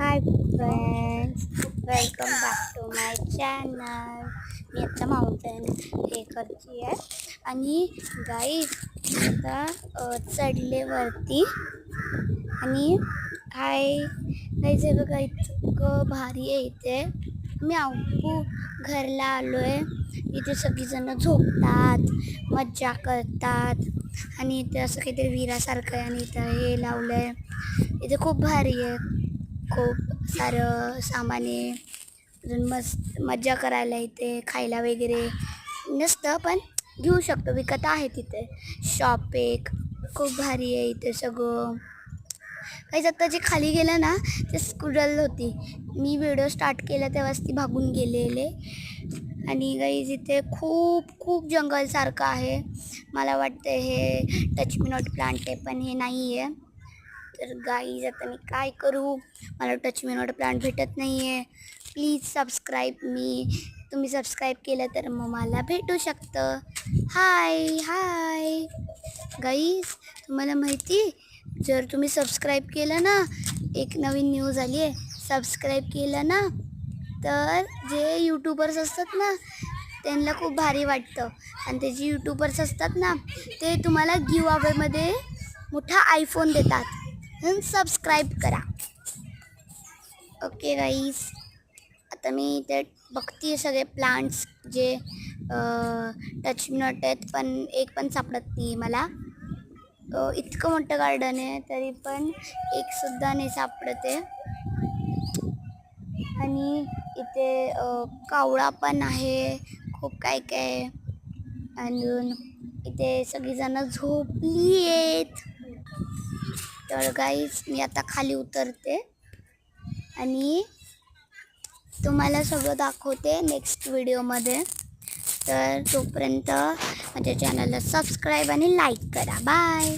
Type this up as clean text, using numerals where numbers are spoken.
High friends, welcome back to my channel. मी आता mountain हे करते आहे आणि गाईज आता चढले वरती आणि हाय गाईज, हे बघा इतकं भारी आहे इथे. मी आऊ घरला आलो आहे. इथे सगळीजणं झोपतात, मज्जा करतात आणि इथे असं काहीतरी विरासारखं आहे आणि इथं हे लावलं आहे. इथे खूप भारी आहे, खूप सारं सामान आहे. अजून मस्त मज्जा करायला इथे खायला वगैरे नसतं, पण घेऊ शकतो, विकत आहे तिथे. शॉप एक खूप भारी आहे इथे सगळं. काहीच आता जे खाली गेलं ना ते स्कुडल होती. मी व्हिडिओ स्टार्ट केला तेव्हाच ती भागून गेलेले. आणि गाईज इथे खूप खूप जंगलसारखं आहे. मला वाटतं हे टच मी नॉट प्लांट आहे, पण हे नाही आहे. तर गाईज आता मी काय करू, मला टच मी नॉट प्लांट भेटत नाही आहे. प्लीज सबस्क्राईब मी. तुम्ही सबस्क्राईब केलं तर मग मला भेटू शकतं. हाय हाय गाईज, तुम्हाला माहिती, जर तुम्ही सबस्क्राईब केलं ना, एक नवीन न्यूज आली आहे. सबस्क्राईब केलं ना तर जे यूट्यूबर्स असतात ना त्यांना खूप भारी वाटतं. आणि ते जे यूट्यूबर्स असतात ना ते तुम्हाला गिव अवेमध्ये मोठा आयफोन देतात. म्हणून सबस्क्राईब करा. ओके गाईज, आता मी ते बघते सगळे प्लांट्स जे टच मी नॉट आहेत, पण एक पण सापडत नाही मला. इतकं मोठं गार्डन आहे तरी पण एकसुद्धा नाही सापडत आहे. आणि इथे कावळा पण आहे, खूप काय काय. अजून इथे सगळीजणं झोपली आहेत. तर गाईज मी आता खाली उतरते आणि तुम्हाला सगळं दाखवते नेक्स्ट व्हिडिओमध्ये. तर तोपर्यंत माझ्या चॅनलला सबस्क्राईब आणि लाईक करा. बाय.